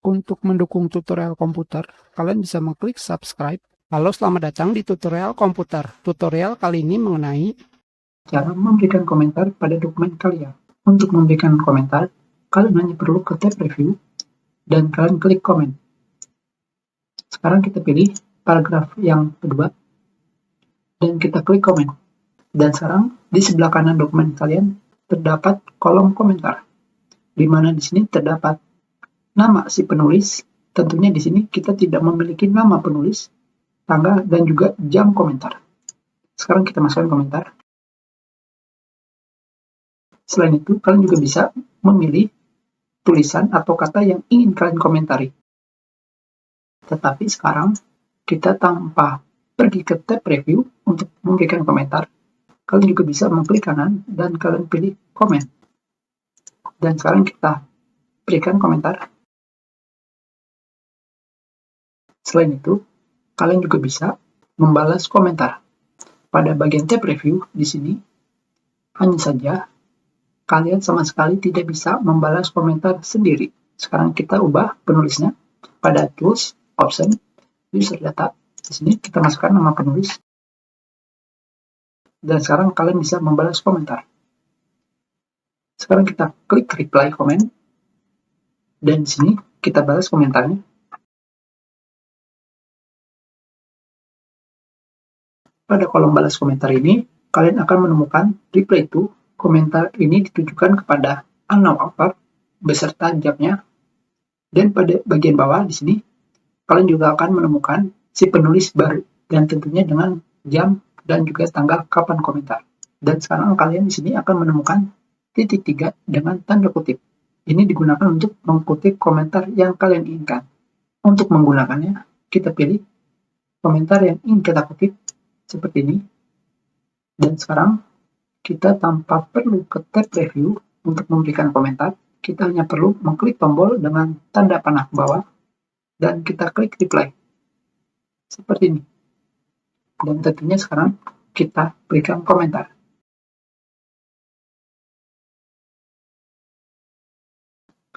Untuk mendukung tutorial komputer, kalian bisa mengklik subscribe. Halo, selamat datang di tutorial komputer. Tutorial kali ini mengenai cara memberikan komentar pada dokumen kalian. Untuk memberikan komentar, kalian hanya perlu ke tab review dan kalian klik komen. Sekarang kita pilih paragraf yang kedua dan kita klik komen. Dan sekarang di sebelah kanan dokumen kalian terdapat kolom komentar, di mana di sini terdapat nama si penulis. Tentunya di sini kita tidak memiliki nama penulis, tanggal, dan juga jam komentar. Sekarang kita masukkan komentar. Selain itu, kalian juga bisa memilih tulisan atau kata yang ingin kalian komentari. Tetapi sekarang kita tanpa pergi ke tab review untuk memberikan komentar, kalian juga bisa mengklik kanan dan kalian pilih komen. Dan sekarang kita berikan komentar. Selain itu, kalian juga bisa membalas komentar. Pada bagian tab review di sini, hanya saja kalian sama sekali tidak bisa membalas komentar sendiri. Sekarang kita ubah penulisnya pada tools, option, user data. Di sini kita masukkan nama penulis. Dan sekarang kalian bisa membalas komentar. Sekarang kita klik reply comment. Dan di sini kita balas komentarnya. Pada kolom balas komentar ini, kalian akan menemukan reply to. Komentar ini ditujukan kepada unknown author beserta jamnya. Dan pada bagian bawah di sini, kalian juga akan menemukan si penulis baru dan tentunya dengan jam dan juga tanggal kapan komentar. Dan sekarang kalian di sini akan menemukan titik 3 dengan tanda kutip. Ini digunakan untuk mengkutip komentar yang kalian inginkan. Untuk menggunakannya, kita pilih komentar yang ingin kita kutip seperti ini. Dan sekarang kita tanpa perlu ke tab review untuk memberikan komentar, kita hanya perlu mengklik tombol dengan tanda panah ke bawah dan kita klik reply seperti ini. Dan tentunya sekarang kita berikan komentar.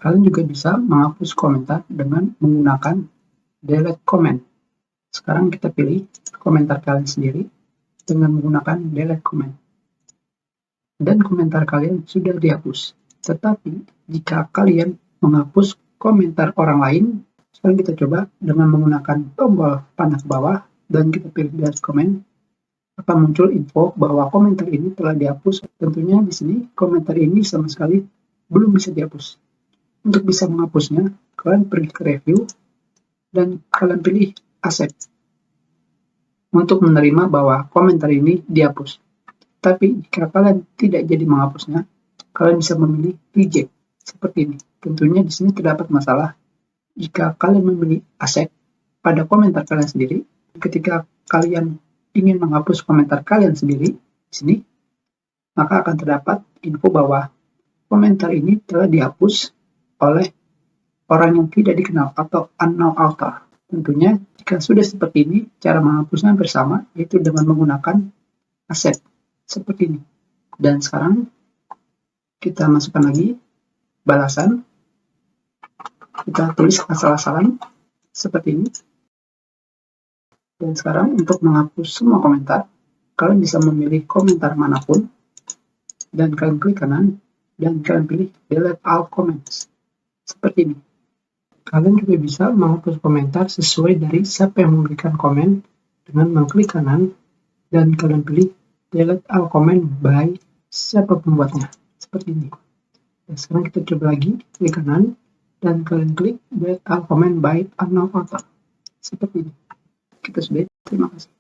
Kalian juga bisa menghapus komentar dengan menggunakan delete comment. Sekarang kita pilih komentar kalian sendiri dengan menggunakan delete comment. Dan komentar kalian sudah dihapus. Tetapi jika kalian menghapus komentar orang lain, sekarang kita coba dengan menggunakan tombol panah ke bawah dan kita pilih delete comment, akan muncul info bahwa komentar ini telah dihapus. Tentunya di sini komentar ini sama sekali belum bisa dihapus. Untuk bisa menghapusnya, kalian pergi ke review dan kalian pilih accept untuk menerima bahwa komentar ini dihapus. Tapi jika kalian tidak jadi menghapusnya, kalian bisa memilih reject seperti ini. Tentunya di sini terdapat masalah jika kalian memilih accept pada komentar kalian sendiri. Ketika kalian ingin menghapus komentar kalian sendiri di sini, maka akan terdapat info bahwa komentar ini telah dihapus oleh orang yang tidak dikenal atau unknown author. Tentunya jika sudah seperti ini, cara menghapusnya bersama, yaitu dengan menggunakan accept seperti ini. Dan sekarang kita masukkan lagi balasan. Kita tulis asal-asalan seperti ini. Dan sekarang untuk menghapus semua komentar, kalian bisa memilih komentar manapun dan kalian klik kanan dan kalian pilih delete all comments seperti ini. Kalian juga bisa menghapus komentar sesuai dari siapa yang memberikan komen dengan mengklik kanan dan kalian pilih delete all comment by siapa pembuatnya seperti ini. Dan sekarang kita coba lagi klik kanan dan kalian klik delete all comment by unknown author seperti ini. Kita sudah. Terima kasih.